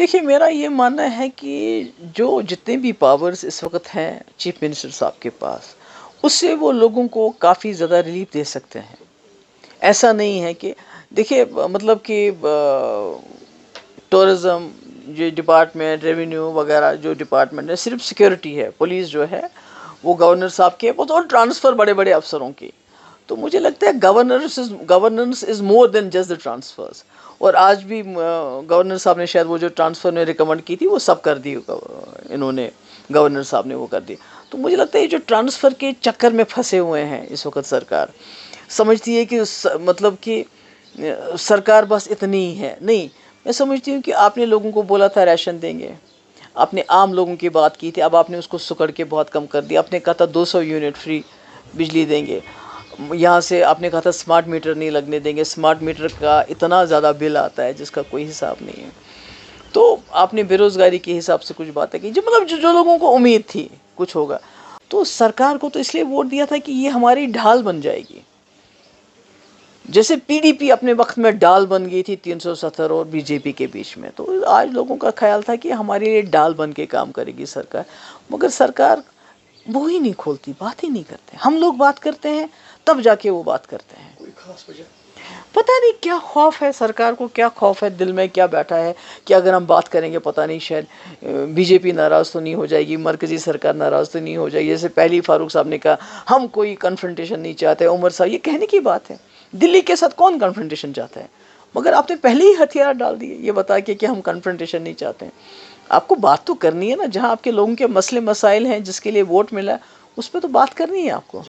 देखिए, मेरा ये मानना है कि जो जितने भी पावर्स इस वक़्त हैं चीफ़ मिनिस्टर साहब के पास, उससे वो लोगों को काफ़ी ज़्यादा रिलीफ़ दे सकते हैं। ऐसा नहीं है कि देखिए मतलब कि टूरिज़्म, ये डिपार्टमेंट, रेवेन्यू वग़ैरह जो डिपार्टमेंट है, सिर्फ़ सिक्योरिटी है, पुलिस जो है, वो गवर्नर साहब के वो तो ट्रांसफ़र बड़े-बड़े अफ़सरों की। तो मुझे लगता है governance is more than just the transfers. और आज भी गवर्नर साहब ने शायद वो जो ट्रांसफ़र ने रिकमेंड की थी वो सब कर दी, इन्होंने गवर्नर साहब ने वो कर दी। तो मुझे लगता है ये जो ट्रांसफ़र के चक्कर में फँसे हुए हैं इस वक़्त सरकार, समझती है कि मतलब कि सरकार बस इतनी ही है। नहीं, मैं समझती हूँ कि आपने लोगों को बोला था राशन देंगे, आपने आम लोगों की बात की थी, अब आपने उसको सुकड़ के बहुत कम कर दिया। आपने कहा था 200 यूनिट फ्री बिजली देंगे। यहाँ से आपने कहा था स्मार्ट मीटर नहीं लगने देंगे, स्मार्ट मीटर का इतना ज़्यादा बिल आता है जिसका कोई हिसाब नहीं है। तो आपने बेरोज़गारी के हिसाब से कुछ बातें की, जो मतलब जो लोगों को उम्मीद थी कुछ होगा। तो सरकार को तो इसलिए वोट दिया था कि ये हमारी ढाल बन जाएगी। जैसे पीडीपी अपने वक्त में ढाल बन गई थी 370 और बीजेपी के बीच में, तो आज लोगों का ख्याल था कि हमारे लिए ढाल बन के काम करेगी सरकार। मगर सरकार वो ही नहीं खोलती, बात ही नहीं करते। हम लोग बात करते हैं तब जाके वो बात करते हैं। कोई खास वजह पता नहीं, क्या खौफ है सरकार को, क्या खौफ है, दिल में क्या बैठा है कि अगर हम बात करेंगे पता नहीं शायद बीजेपी नाराज़ तो नहीं हो जाएगी, मरकजी सरकार नाराज़ तो नहीं हो जाएगी। जैसे पहले ही फारूक साहब ने कहा हम कोई कन्फ्रंटेशन नहीं चाहते। उमर साहब, ये कहने की बात है, दिल्ली के साथ कौन कन्फ्रंटेशन चाहता है? मगर आपने पहले ही हथियार डाल दिए ये बता के कि हम कन्फ्रंटेशन नहीं चाहते हैं। आपको बात तो करनी है ना, जहाँ आपके लोगों के मसले मसाइल हैं, जिसके लिए वोट मिला है, उस पर तो बात करनी है आपको।